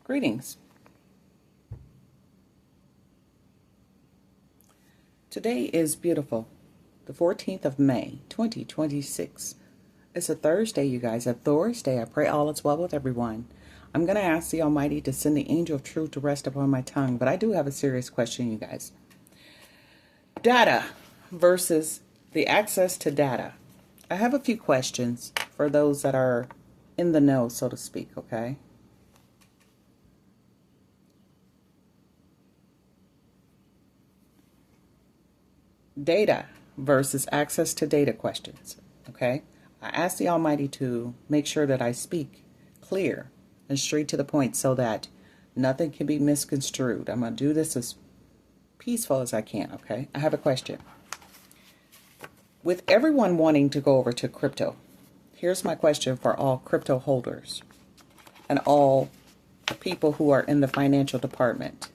Greetings. Today is beautiful, the 14th of May, 2026. It's a Thursday, you guys, a Thursday. I pray all is well with everyone. I'm going to ask the Almighty to send the angel of truth to rest upon my tongue, but I do have a serious question, you guys. Data versus the access to data. I have a few questions for those that are in the know, so to speak, okay? Data versus access to data questions. Okay, I ask the Almighty to make sure that I speak clear and straight to the point so that nothing can be misconstrued. I'm going to do this as peaceful as I can. Okay, I have a question. With everyone wanting to go over to crypto, here's my question for all crypto holders and all people who are in the financial department.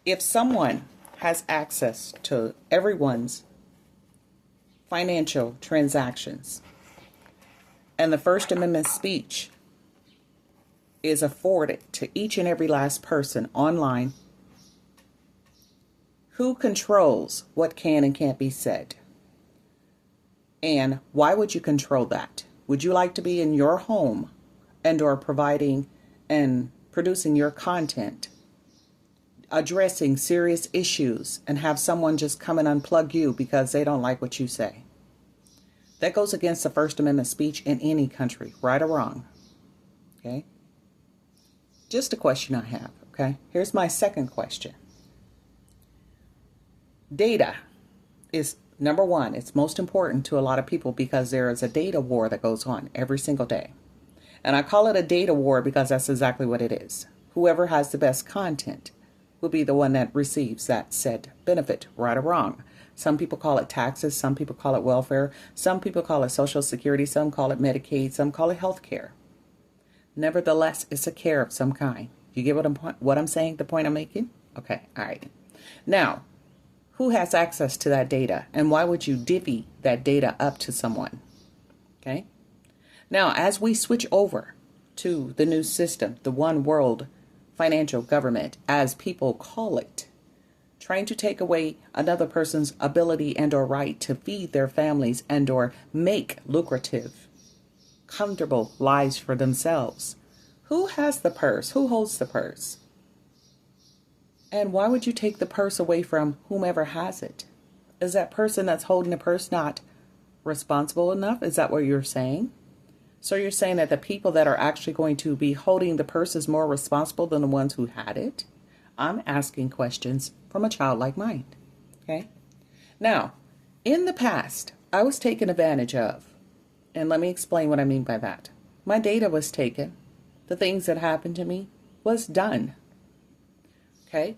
If someone has access to everyone's financial transactions, and the First Amendment speech is afforded to each and every last person online, who controls what can and can't be said? And why would you control that? Would you like to be in your home and or providing and producing your content, addressing serious issues, and have someone just come and unplug you because they don't like what you say? That goes against the First Amendment speech in any country, right or wrong. Okay? Just a question I have, okay? Here's my second question. Data is number one. It's most important to a lot of people because there is a data war that goes on every single day. And I call it a data war because that's exactly what it is. Whoever has the best content will be the one that receives that said benefit, right or wrong. Some people call it taxes, some people call it welfare, some people call it Social Security, some call it Medicaid, some call it health care. Nevertheless, it's a care of some kind. You get what I'm saying, the point I'm making? Okay, all right. Now, who has access to that data, and why would you divvy that data up to someone? Okay. Now, as we switch over to the new system, the one world financial government, as people call it, trying to take away another person's ability and or right to feed their families and or make lucrative, comfortable lives for themselves. Who has the purse? Who holds the purse? And why would you take the purse away from whomever has it? Is that person that's holding the purse not responsible enough? Is that what you're saying? So you're saying that the people that are actually going to be holding the purse is more responsible than the ones who had it? I'm asking questions from a childlike mind. Okay? Now, in the past, I was taken advantage of. And let me explain what I mean by that. My data was taken. The things that happened to me was done. Okay?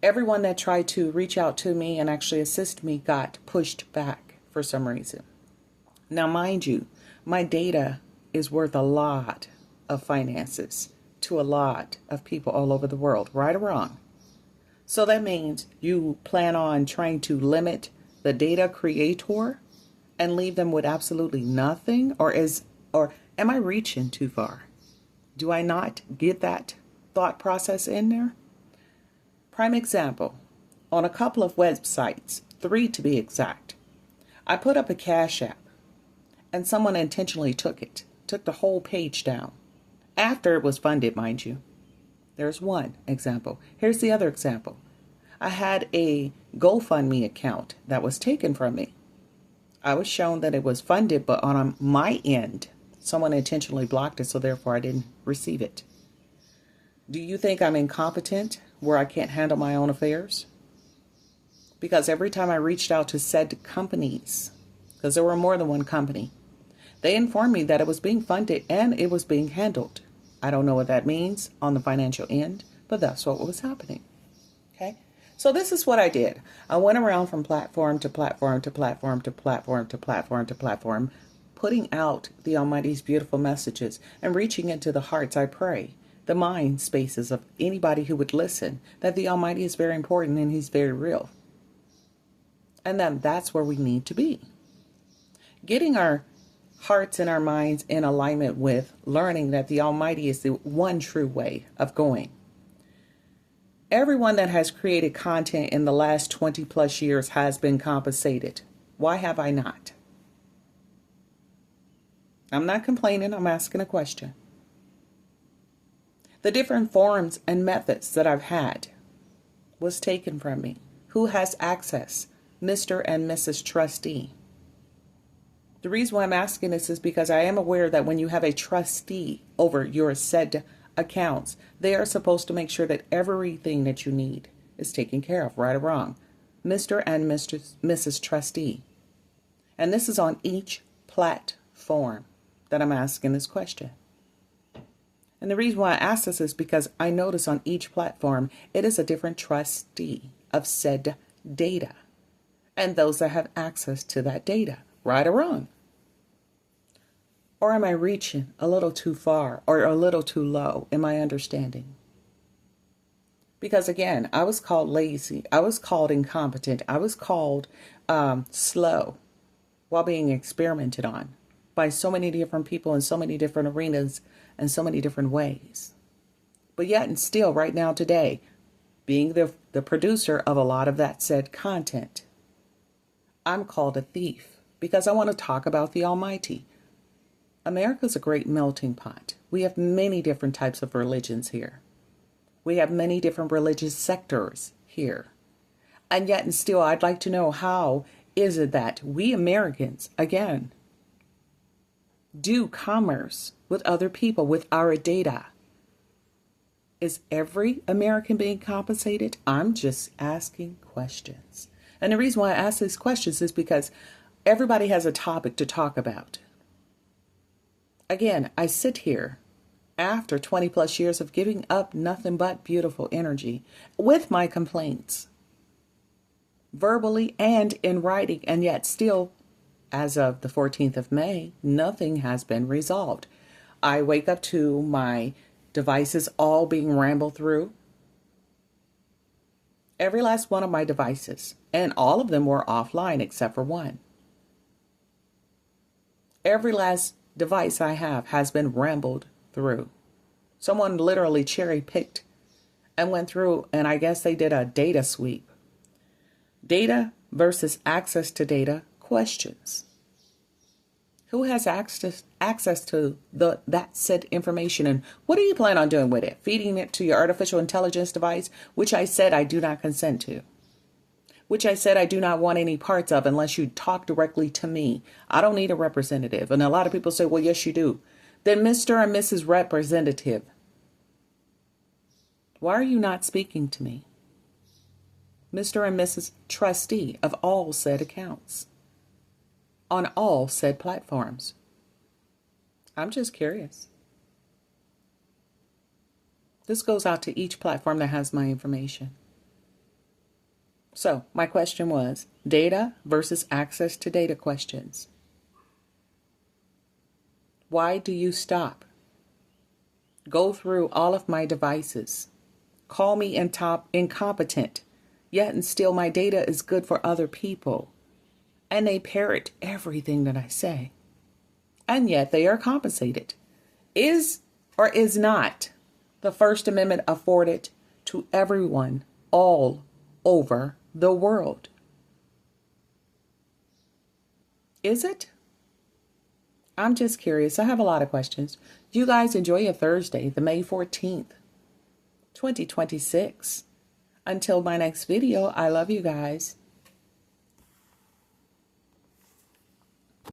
Everyone that tried to reach out to me and actually assist me got pushed back for some reason. Now, mind you, my data is worth a lot of finances to a lot of people all over the world, right or wrong. So that means you plan on trying to limit the data creator and leave them with absolutely nothing? Or am I reaching too far? Do I not get that thought process in there? Prime example, on a couple of websites, 3 to be exact, I put up a Cash App and someone intentionally took the whole page down. After it was funded, mind you. There's one example. Here's the other example. I had a GoFundMe account that was taken from me. I was shown that it was funded, but on my end, someone intentionally blocked it, so therefore I didn't receive it. Do you think I'm incompetent where I can't handle my own affairs? Because every time I reached out to said companies, because there were more than one company, they informed me that it was being funded and it was being handled. I don't know what that means on the financial end, but that's what was happening. Okay? So this is what I did. I went around from platform to platform to platform to platform to platform to platform, putting out the Almighty's beautiful messages and reaching into the hearts, I pray, the mind spaces of anybody who would listen, that the Almighty is very important and He's very real. And then that's where we need to be. Getting our hearts and our minds in alignment with learning that the Almighty is the one true way of going. Everyone that has created content in the last 20 plus years has been compensated. Why have I not? I'm not complaining, I'm asking a question. The different forms and methods that I've had was taken from me. Who has access? Mr. and Mrs. Trustee. The reason why I'm asking this is because I am aware that when you have a trustee over your said accounts, they are supposed to make sure that everything that you need is taken care of, right or wrong. Mr. and Mrs. Trustee. And this is on each platform that I'm asking this question. And the reason why I ask this is because I notice on each platform, it is a different trustee of said data and those that have access to that data, right or wrong. Or am I reaching a little too far or a little too low in my understanding? Because again, I was called lazy. I was called incompetent. I was called slow while being experimented on by so many different people in so many different arenas and so many different ways. But yet and still right now today, being the producer of a lot of that said content, I'm called a thief because I want to talk about the Almighty. America's a great melting pot. We have many different types of religions here. We have many different religious sectors here. And yet and still, I'd like to know, how is it that we Americans, again, do commerce with other people with our data? Is every American being compensated? I'm just asking questions. And the reason why I ask these questions is because everybody has a topic to talk about. Again, I sit here after 20 plus years of giving up nothing but beautiful energy with my complaints, verbally and in writing, and yet still, as of the 14th of May, nothing has been resolved. I wake up to my devices all being rambled through. Every last one of my devices, and all of them were offline except for one. Every last device I have has been rambled through. Someone literally cherry picked and went through, and I guess they did a data sweep. Data versus access to data questions. Who has access to that said information, and what do you plan on doing with it? Feeding it to your artificial intelligence device, which I said I do not consent to, which I said I do not want any parts of unless you talk directly to me. I don't need a representative. And a lot of people say, well, yes, you do. Then Mr. and Mrs. Representative, why are you not speaking to me? Mr. and Mrs. Trustee of all said accounts, on all said platforms. I'm just curious. This goes out to each platform that has my information. So my question was data versus access to data questions. Why do you stop? Go through all of my devices. Call me incompetent, yet and still my data is good for other people. And they parrot everything that I say. And yet they are compensated. Is or is not the First Amendment afforded to everyone all over the world? Is it? I'm just curious. I have a lot of questions. You guys enjoy your Thursday, the May 14th, 2026. Until my next video, I love you guys.